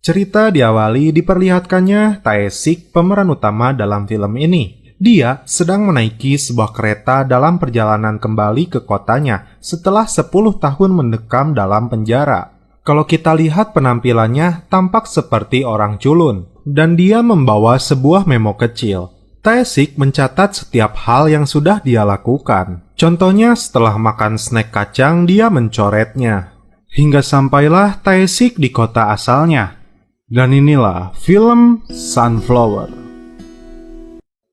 Cerita diawali diperlihatkannya Tae-sik, pemeran utama dalam film ini. Dia sedang menaiki sebuah kereta dalam perjalanan kembali ke kotanya setelah 10 tahun mendekam dalam penjara. Kalau kita lihat penampilannya, tampak seperti orang culun, dan dia membawa sebuah memo kecil. Tae-sik mencatat setiap hal yang sudah dia lakukan. Contohnya, setelah makan snack kacang, dia mencoretnya. Hingga sampailah Tae-sik di kota asalnya. Dan inilah film Sunflower.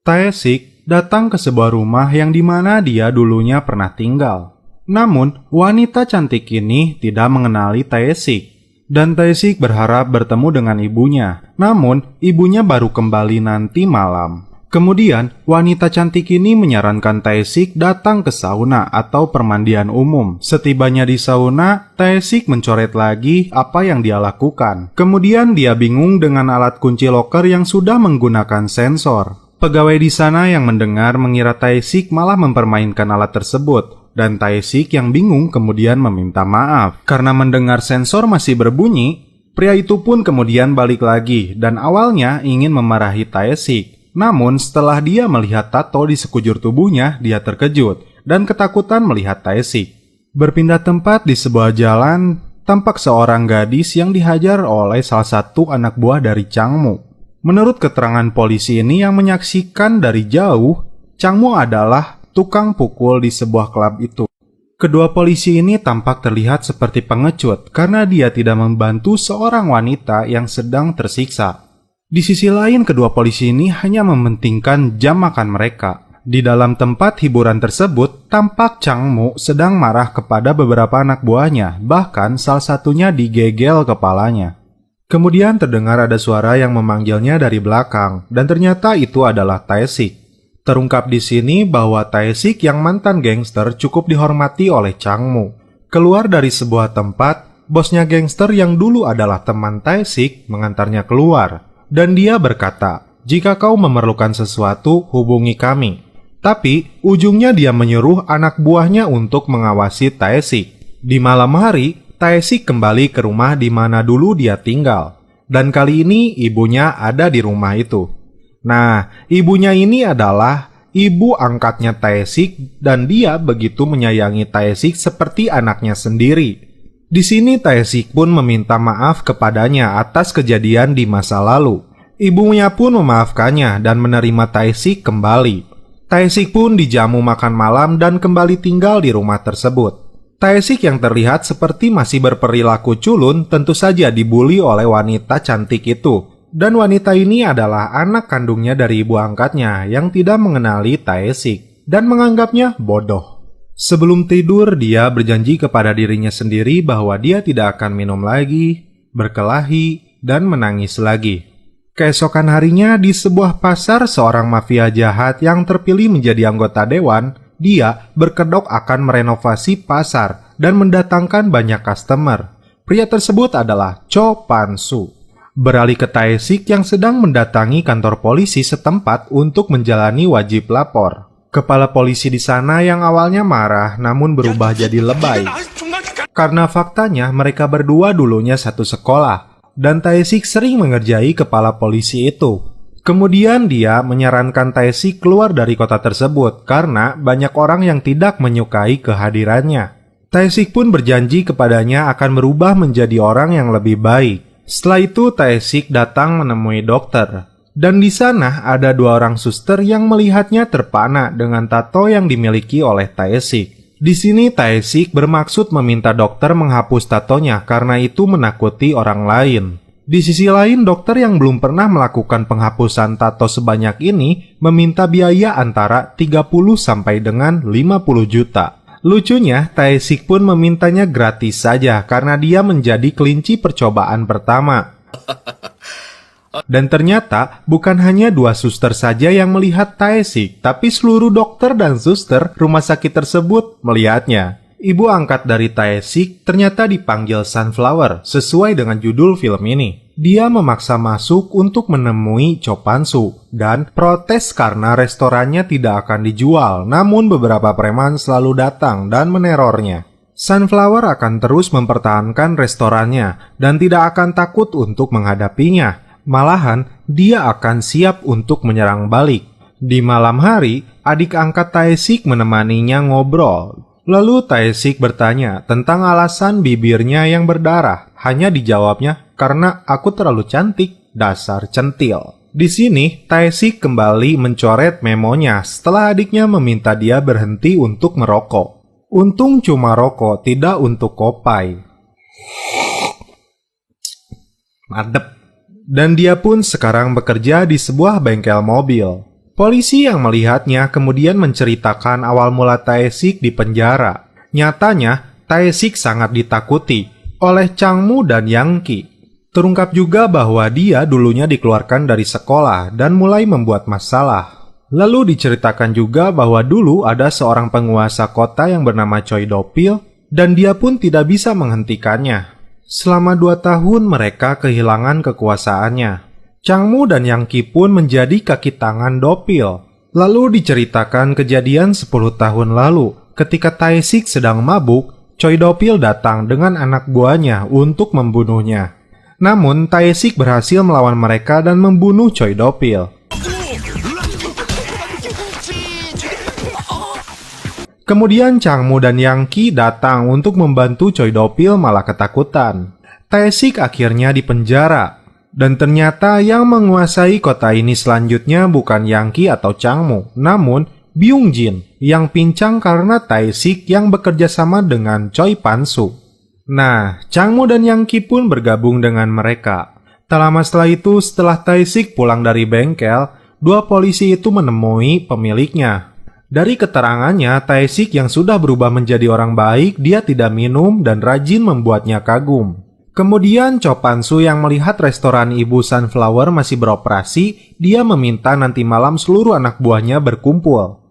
Tae-sik datang ke sebuah rumah yang dimana dia dulunya pernah tinggal. Namun, wanita cantik ini tidak mengenali Tae-sik. Dan Tae-sik berharap bertemu dengan ibunya. Namun, ibunya baru kembali nanti malam. Kemudian, wanita cantik ini menyarankan Tae-sik datang ke sauna atau permandian umum. Setibanya di sauna, Tae-sik mencoret lagi apa yang dia lakukan. Kemudian dia bingung dengan alat kunci loker yang sudah menggunakan sensor. Pegawai di sana yang mendengar mengira Tae-sik malah mempermainkan alat tersebut. Dan Tae-sik yang bingung kemudian meminta maaf. Karena mendengar sensor masih berbunyi, pria itu pun kemudian balik lagi dan awalnya ingin memarahi Tae-sik. Namun setelah dia melihat tato di sekujur tubuhnya, dia terkejut dan ketakutan melihat Tae-sik. Berpindah tempat di sebuah jalan, tampak seorang gadis yang dihajar oleh salah satu anak buah dari Changmu. Menurut keterangan polisi ini yang menyaksikan dari jauh, Changmu adalah tukang pukul di sebuah klub itu. Kedua polisi ini tampak terlihat seperti pengecut karena dia tidak membantu seorang wanita yang sedang tersiksa. Di sisi lain, kedua polisi ini hanya mementingkan jam makan mereka. Di dalam tempat hiburan tersebut, tampak Changmu sedang marah kepada beberapa anak buahnya, bahkan salah satunya digegel kepalanya. Kemudian terdengar ada suara yang memanggilnya dari belakang, dan ternyata itu adalah Tae-sik. Terungkap di sini bahwa Tae-sik yang mantan gangster cukup dihormati oleh Changmu. Keluar dari sebuah tempat, bosnya gangster yang dulu adalah teman Tae-sik mengantarnya keluar. Dan dia berkata, "Jika kau memerlukan sesuatu, hubungi kami." Tapi, ujungnya dia menyuruh anak buahnya untuk mengawasi Tae-sik. Di malam hari, Tae-sik kembali ke rumah di mana dulu dia tinggal. Dan kali ini, ibunya ada di rumah itu. Nah, ibunya ini adalah ibu angkatnya Tae-sik dan dia begitu menyayangi Tae-sik seperti anaknya sendiri. Di sini Tae-sik pun meminta maaf kepadanya atas kejadian di masa lalu. Ibunya pun memaafkannya dan menerima Tae-sik kembali. Tae-sik pun dijamu makan malam dan kembali tinggal di rumah tersebut. Tae-sik yang terlihat seperti masih berperilaku culun tentu saja dibully oleh wanita cantik itu. Dan wanita ini adalah anak kandungnya dari ibu angkatnya yang tidak mengenali Tae-sik dan menganggapnya bodoh. Sebelum tidur, dia berjanji kepada dirinya sendiri bahwa dia tidak akan minum lagi, berkelahi, dan menangis lagi. Keesokan harinya, di sebuah pasar, seorang mafia jahat yang terpilih menjadi anggota dewan, dia berkedok akan merenovasi pasar dan mendatangkan banyak customer. Pria tersebut adalah Cho Pan-soo. Beralih ke Tae-sik yang sedang mendatangi kantor polisi setempat untuk menjalani wajib lapor. Kepala polisi di sana yang awalnya marah namun berubah jadi lebay. Karena faktanya mereka berdua dulunya satu sekolah dan Tae-sik sering mengerjai kepala polisi itu. Kemudian dia menyarankan Tae-sik keluar dari kota tersebut karena banyak orang yang tidak menyukai kehadirannya. Tae-sik pun berjanji kepadanya akan berubah menjadi orang yang lebih baik. Setelah itu Tae-sik datang menemui dokter. Dan di sana ada dua orang suster yang melihatnya terpana dengan tato yang dimiliki oleh Tae-sik. Di sini Tae-sik bermaksud meminta dokter menghapus tatonya karena itu menakuti orang lain. Di sisi lain, dokter yang belum pernah melakukan penghapusan tato sebanyak ini meminta biaya antara 30 sampai dengan 50 juta. Lucunya, Tae-sik pun memintanya gratis saja karena dia menjadi kelinci percobaan pertama. Dan ternyata bukan hanya dua suster saja yang melihat Tae-sik, tapi seluruh dokter dan suster rumah sakit tersebut melihatnya. Ibu angkat dari Tae-sik ternyata dipanggil Sunflower sesuai dengan judul film ini. Dia memaksa masuk untuk menemui Cho Pan-soo dan protes karena restorannya tidak akan dijual, namun beberapa preman selalu datang dan menerornya. Sunflower akan terus mempertahankan restorannya dan tidak akan takut untuk menghadapinya. Malahan, dia akan siap untuk menyerang balik. Di malam hari, adik angkat Tae-sik menemaninya ngobrol. Lalu Tae-sik bertanya tentang alasan bibirnya yang berdarah. Hanya dijawabnya, karena aku terlalu cantik, dasar centil. Di sini, Tae-sik kembali mencoret memonya setelah adiknya meminta dia berhenti untuk merokok. Untung cuma rokok, tidak untuk kopai. Mantep. Dan dia pun sekarang bekerja di sebuah bengkel mobil. Polisi yang melihatnya kemudian menceritakan awal mula Tae-sik di penjara. Nyatanya, Tae-sik sangat ditakuti oleh Changmu dan Yangki. Terungkap juga bahwa dia dulunya dikeluarkan dari sekolah dan mulai membuat masalah. Lalu diceritakan juga bahwa dulu ada seorang penguasa kota yang bernama Choi Do-pil dan dia pun tidak bisa menghentikannya. Selama 2 tahun mereka kehilangan kekuasaannya. Changmu dan Yangki pun menjadi kaki tangan Do-pil. Lalu diceritakan kejadian 10 tahun lalu ketika Tae-sik sedang mabuk, Choi Do-pil datang dengan anak buahnya untuk membunuhnya. Namun Tae-sik berhasil melawan mereka dan membunuh Choi Do-pil. Kemudian Changmu dan Yangki datang untuk membantu Choi Do-pil malah ketakutan. Tae-sik akhirnya dipenjara. Dan ternyata yang menguasai kota ini selanjutnya bukan Yangki atau Changmu, namun Byung-jin yang pincang karena Tae-sik yang bekerja sama dengan Choi Pan-su. Nah, Changmu dan Yangki pun bergabung dengan mereka. Tak lama setelah itu, setelah Tae-sik pulang dari bengkel, 2 polisi itu menemui pemiliknya. Dari keterangannya, Tae-sik yang sudah berubah menjadi orang baik, dia tidak minum dan rajin membuatnya kagum. Kemudian Cho Pan-su yang melihat restoran Ibu Sunflower masih beroperasi, dia meminta nanti malam seluruh anak buahnya berkumpul.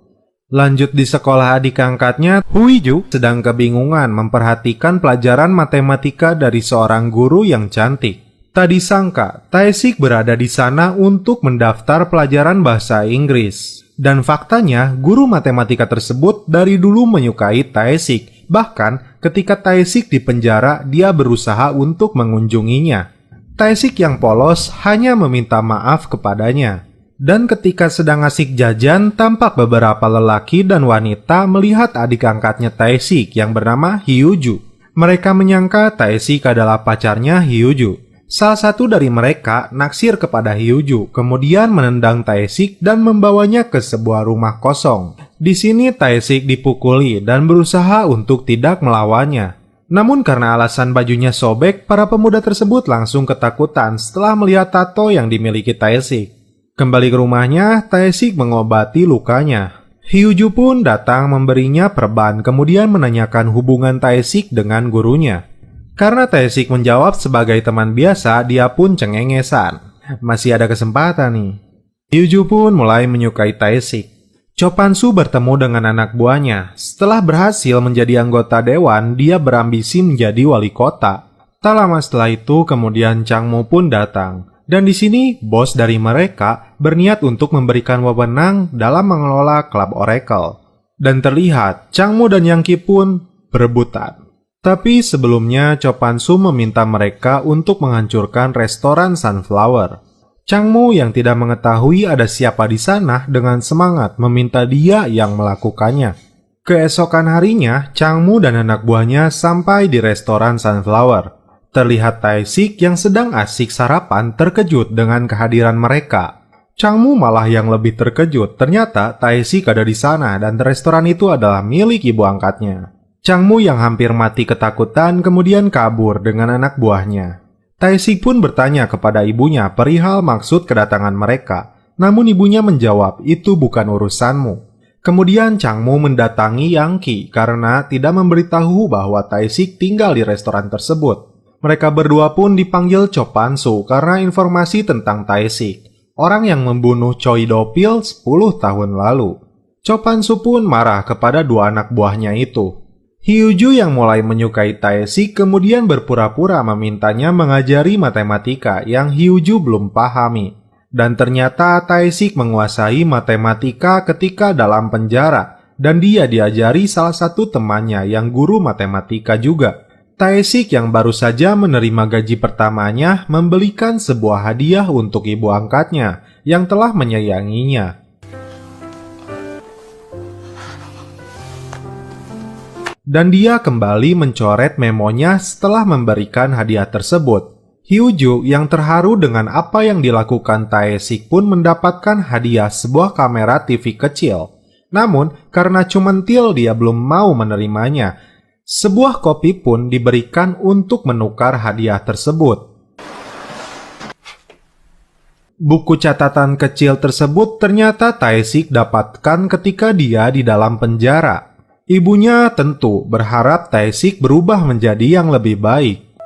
Lanjut di sekolah adik angkatnya, Huiju sedang kebingungan memperhatikan pelajaran matematika dari seorang guru yang cantik. Tak disangka, Tae-sik berada di sana untuk mendaftar pelajaran bahasa Inggris. Dan faktanya, guru matematika tersebut dari dulu menyukai Tae-sik. Bahkan, ketika Tae-sik di penjara, dia berusaha untuk mengunjunginya. Tae-sik yang polos hanya meminta maaf kepadanya. Dan ketika sedang asik jajan, tampak beberapa lelaki dan wanita melihat adik angkatnya Tae-sik yang bernama Hyuju. Mereka menyangka Tae-sik adalah pacarnya Hyuju. Salah satu dari mereka naksir kepada Hyuju, kemudian menendang Tae-sik dan membawanya ke sebuah rumah kosong. Di sini Tae-sik dipukuli dan berusaha untuk tidak melawannya. Namun karena alasan bajunya sobek, para pemuda tersebut langsung ketakutan setelah melihat tato yang dimiliki Tae-sik. Kembali ke rumahnya, Tae-sik mengobati lukanya. Hyuju pun datang memberinya perban, kemudian menanyakan hubungan Tae-sik dengan gurunya. Karena Tae-sik menjawab sebagai teman biasa, dia pun cengengesan. Masih ada kesempatan nih. Hyuju pun mulai menyukai Tae-sik. Cho Pan-su bertemu dengan anak buahnya. Setelah berhasil menjadi anggota dewan, dia berambisi menjadi wali kota. Tak lama setelah itu, kemudian Changmu pun datang. Dan di sini, bos dari mereka berniat untuk memberikan wewenang dalam mengelola klub Oracle. Dan terlihat, Changmu dan Yangki pun berebutan. Tapi sebelumnya, Cho Pan-su meminta mereka untuk menghancurkan restoran Sunflower. Changmu yang tidak mengetahui ada siapa di sana dengan semangat meminta dia yang melakukannya. Keesokan harinya, Changmu dan anak buahnya sampai di restoran Sunflower. Terlihat Tae-sik yang sedang asik sarapan terkejut dengan kehadiran mereka. Changmu malah yang lebih terkejut, ternyata Tae-sik ada di sana dan restoran itu adalah milik ibu angkatnya. Changmu yang hampir mati ketakutan kemudian kabur dengan anak buahnya. Tae-sik pun bertanya kepada ibunya perihal maksud kedatangan mereka. Namun ibunya menjawab, itu bukan urusanmu. Kemudian Changmu mendatangi Yangki karena tidak memberitahu bahwa Tae-sik tinggal di restoran tersebut. Mereka berdua pun dipanggil Cho Pan-su karena informasi tentang Tae-sik, orang yang membunuh Choi Do-pil 10 tahun lalu. Cho Pan-su pun marah kepada 2 anak buahnya itu. Hyuju yang mulai menyukai Tae-sik kemudian berpura-pura memintanya mengajari matematika yang Hyuju belum pahami. Dan ternyata Tae-sik menguasai matematika ketika dalam penjara. dan dia diajari salah satu temannya yang guru matematika juga. Taesik yang baru saja menerima gaji pertamanya membelikan sebuah hadiah untuk ibu angkatnya yang telah menyayanginya. Dan dia kembali mencoret memonya setelah memberikan hadiah tersebut. Hyuju yang terharu dengan apa yang dilakukan Taesik pun mendapatkan hadiah sebuah kamera TV kecil. Namun, karena cumentil dia belum mau menerimanya. Sebuah kopi pun diberikan untuk menukar hadiah tersebut. Buku catatan kecil tersebut ternyata Taesik dapatkan ketika dia di dalam penjara. Ibunya tentu berharap Taesik berubah menjadi yang lebih baik.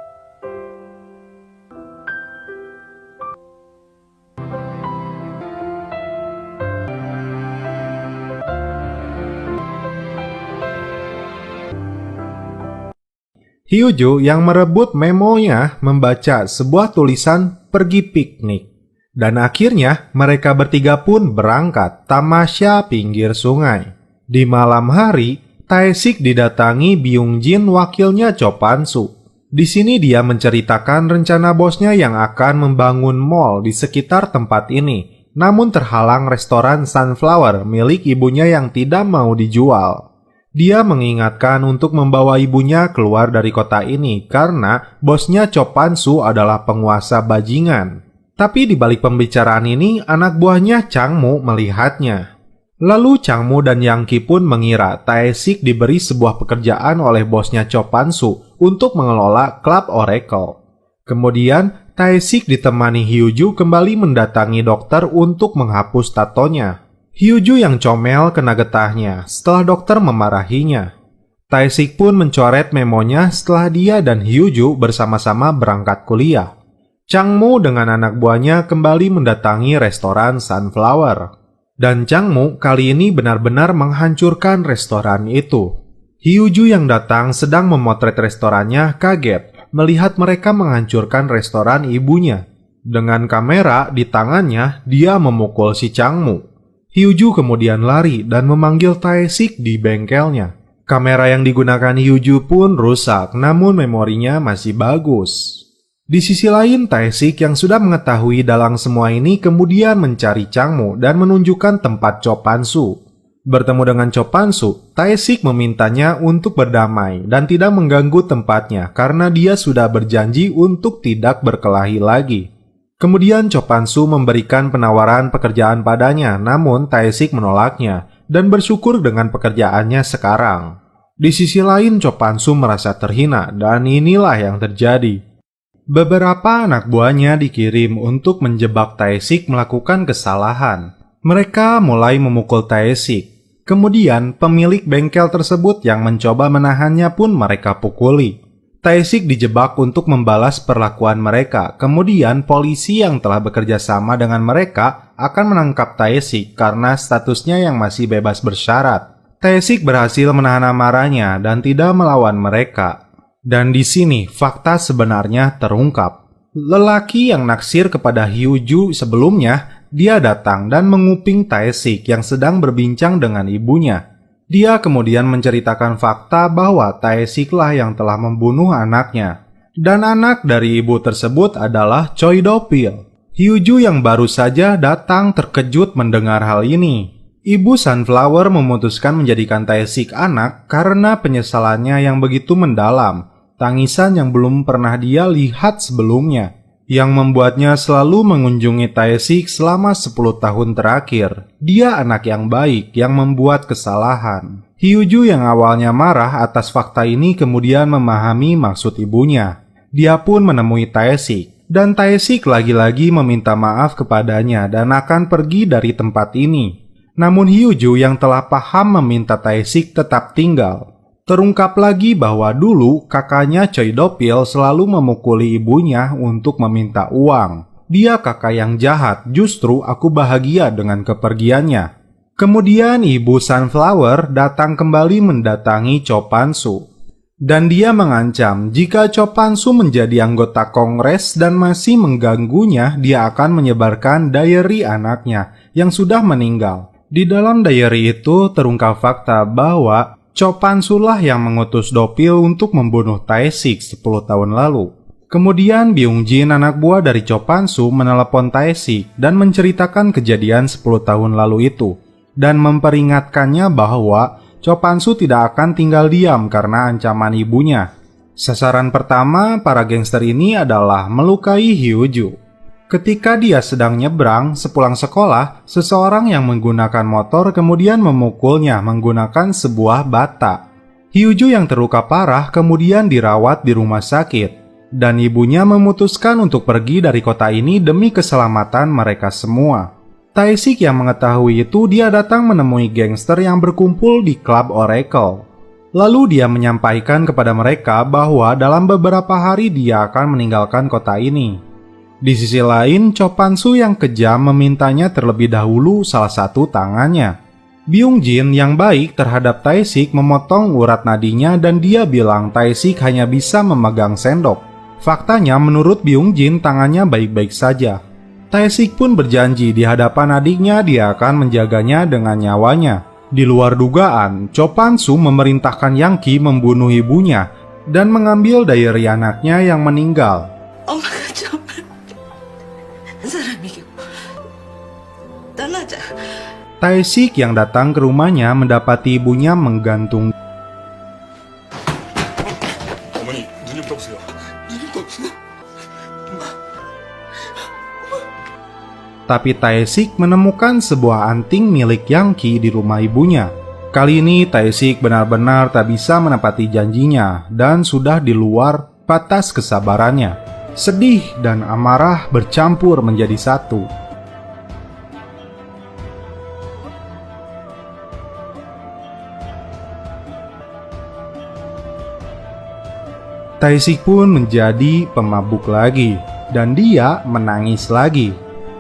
Hyuju yang merebut memonya membaca sebuah tulisan pergi piknik. Dan akhirnya mereka bertiga pun berangkat tamasya pinggir sungai. Di malam hari, Taesik didatangi Byung-jin wakilnya Cho Pan-soo. Di sini dia menceritakan rencana bosnya yang akan membangun mall di sekitar tempat ini. Namun terhalang restoran Sunflower milik ibunya yang tidak mau dijual. Dia mengingatkan untuk membawa ibunya keluar dari kota ini karena bosnya Cho Pan-soo adalah penguasa bajingan. Tapi di balik pembicaraan ini, anak buahnya Changmu melihatnya. Lalu Changmu dan Yang Ki pun mengira Taesik diberi sebuah pekerjaan oleh bosnya Cho Pan-soo untuk mengelola klub Oracle. Kemudian Taesik ditemani Hyuju kembali mendatangi dokter untuk menghapus tatonya. Hyuju yang comel kena getahnya setelah dokter memarahinya. Taesik pun mencoret memonya setelah dia dan Hyuju bersama-sama berangkat kuliah. Changmu dengan anak buahnya kembali mendatangi restoran Sunflower. Dan Changmu kali ini benar-benar menghancurkan restoran itu. Hyuju yang datang sedang memotret restorannya kaget melihat mereka menghancurkan restoran ibunya. Dengan kamera di tangannya, dia memukul si Changmu. Hyuju kemudian lari dan memanggil Taesik di bengkelnya. Kamera yang digunakan Hyuju pun rusak, namun memorinya masih bagus. Di sisi lain, Taesik yang sudah mengetahui dalang semua ini kemudian mencari Changmu dan menunjukkan tempat Cho Pan-soo. Bertemu dengan Cho Pan-soo, Taesik memintanya untuk berdamai dan tidak mengganggu tempatnya karena dia sudah berjanji untuk tidak berkelahi lagi. Kemudian Cho Pan-soo memberikan penawaran pekerjaan padanya, namun Taesik menolaknya dan bersyukur dengan pekerjaannya sekarang. Di sisi lain, Cho Pan-soo merasa terhina dan inilah yang terjadi. Beberapa anak buahnya dikirim untuk menjebak Taesik melakukan kesalahan. Mereka mulai memukul Taesik. Kemudian pemilik bengkel tersebut yang mencoba menahannya pun mereka pukuli. Taesik dijebak untuk membalas perlakuan mereka. Kemudian polisi yang telah bekerja sama dengan mereka akan menangkap Taesik karena statusnya yang masih bebas bersyarat. Taesik berhasil menahan amarahnya dan tidak melawan mereka. Dan di sini fakta sebenarnya terungkap. Lelaki yang naksir kepada Hyuju sebelumnya, dia datang dan menguping Taesik yang sedang berbincang dengan ibunya. Dia kemudian menceritakan fakta bahwa Taesiklah yang telah membunuh anaknya. Dan anak dari ibu tersebut adalah Choi Do-pil. Hyuju yang baru saja datang terkejut mendengar hal ini. Ibu Sunflower memutuskan menjadikan Taesik anak karena penyesalannya yang begitu mendalam, tangisan yang belum pernah dia lihat sebelumnya, yang membuatnya selalu mengunjungi Taesik selama 10 tahun terakhir. Dia anak yang baik yang membuat kesalahan. Hyuju yang awalnya marah atas fakta ini kemudian memahami maksud ibunya. Dia pun menemui Taesik, dan Taesik lagi-lagi meminta maaf kepadanya dan akan pergi dari tempat ini. Namun Hyuju yang telah paham meminta Taesik tetap tinggal. Terungkap lagi bahwa dulu kakaknya Choi Do-pil selalu memukuli ibunya untuk meminta uang. Dia kakak yang jahat, justru aku bahagia dengan kepergiannya. Kemudian ibu Sunflower datang kembali mendatangi Cho Pan-soo. Dan dia mengancam jika Cho Pan-soo menjadi anggota kongres dan masih mengganggunya, dia akan menyebarkan diary anaknya yang sudah meninggal. Di dalam diary itu terungkap fakta bahwa Cho Pan-soo lah yang mengutus Do-pil untuk membunuh Tae-sik 10 tahun lalu. Kemudian Byung-jin, anak buah dari Cho Pan-soo, menelepon Tae-sik dan menceritakan kejadian 10 tahun lalu itu dan memperingatkannya bahwa Cho Pan-soo tidak akan tinggal diam karena ancaman ibunya. Sasaran pertama para gangster ini adalah melukai Hyo-ju. Ketika dia sedang nyebrang sepulang sekolah, seseorang yang menggunakan motor kemudian memukulnya menggunakan sebuah bata. Hyo-ju yang terluka parah kemudian dirawat di rumah sakit, dan ibunya memutuskan untuk pergi dari kota ini demi keselamatan mereka semua. Tae-sik yang mengetahui itu, dia datang menemui gangster yang berkumpul di klub Oracle. Lalu dia menyampaikan kepada mereka bahwa dalam beberapa hari dia akan meninggalkan kota ini. Di sisi lain, Cho Pan-soo yang kejam memintanya terlebih dahulu salah satu tangannya. Byung-jin yang baik terhadap Tae-sik memotong urat nadinya dan dia bilang Tae-sik hanya bisa memegang sendok. Faktanya menurut Byung-jin tangannya baik-baik saja. Tae-sik pun berjanji di hadapan adiknya dia akan menjaganya dengan nyawanya. Di luar dugaan, Cho Pan-soo memerintahkan Yang Ki membunuh ibunya dan mengambil diary anaknya yang meninggal. Tae-sik yang datang ke rumahnya mendapati ibunya menggantung. Tapi Tae-sik menemukan sebuah anting milik Yang Ki di rumah ibunya. Kali ini Tae-sik benar-benar tak bisa menepati janjinya dan sudah di luar batas kesabarannya. Sedih dan amarah bercampur menjadi satu. Tae-sik pun menjadi pemabuk lagi, dan dia menangis lagi.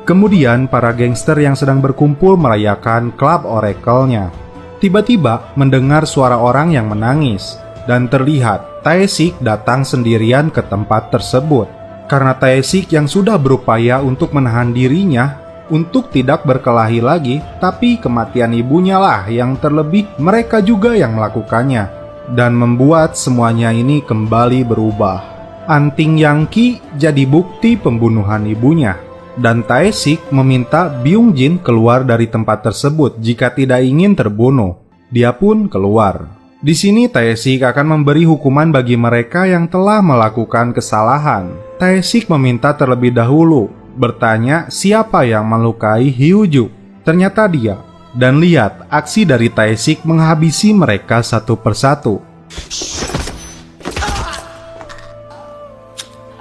Kemudian para gangster yang sedang berkumpul merayakan klub Oracle-nya tiba-tiba mendengar suara orang yang menangis, dan terlihat Tae-sik datang sendirian ke tempat tersebut. Karena Tae-sik yang sudah berupaya untuk menahan dirinya untuk tidak berkelahi lagi, tapi kematian ibunya lah yang terlebih mereka juga yang melakukannya. Dan membuat semuanya ini kembali berubah. Anting Yang Ki jadi bukti pembunuhan ibunya. Dan Tae-sik meminta Byung-jin keluar dari tempat tersebut jika tidak ingin terbunuh. Dia pun keluar. Di sini Tae-sik akan memberi hukuman bagi mereka yang telah melakukan kesalahan. Tae-sik meminta terlebih dahulu bertanya siapa yang melukai Hyo-ju. Ternyata dia. Dan lihat, aksi dari Tae-sik menghabisi mereka satu persatu.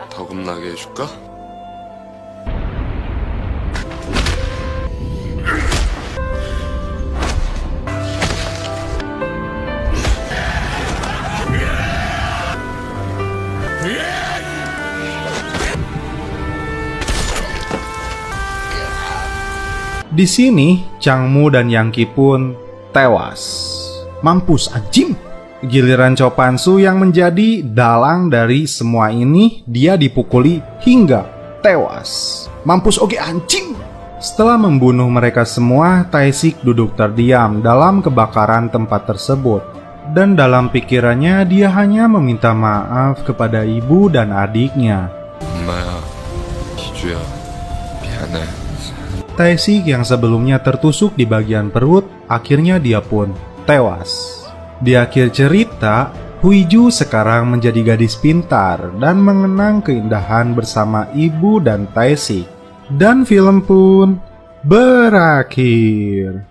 더 겁나게 해줄까? Di sini, Changmu dan Yang Ki pun tewas. Mampus anjing! Giliran Cho Pan-soo yang menjadi dalang dari semua ini, dia dipukuli hingga tewas. Mampus oke anjing! Setelah membunuh mereka semua, Tae-sik duduk terdiam dalam kebakaran tempat tersebut. Dan dalam pikirannya, dia hanya meminta maaf kepada ibu dan adiknya. 엄마야, 희주야, 미안해. Tae-sik yang sebelumnya tertusuk di bagian perut, akhirnya dia pun tewas. Di akhir cerita, Huiju sekarang menjadi gadis pintar dan mengenang keindahan bersama ibu dan Tae-sik. Dan film pun berakhir.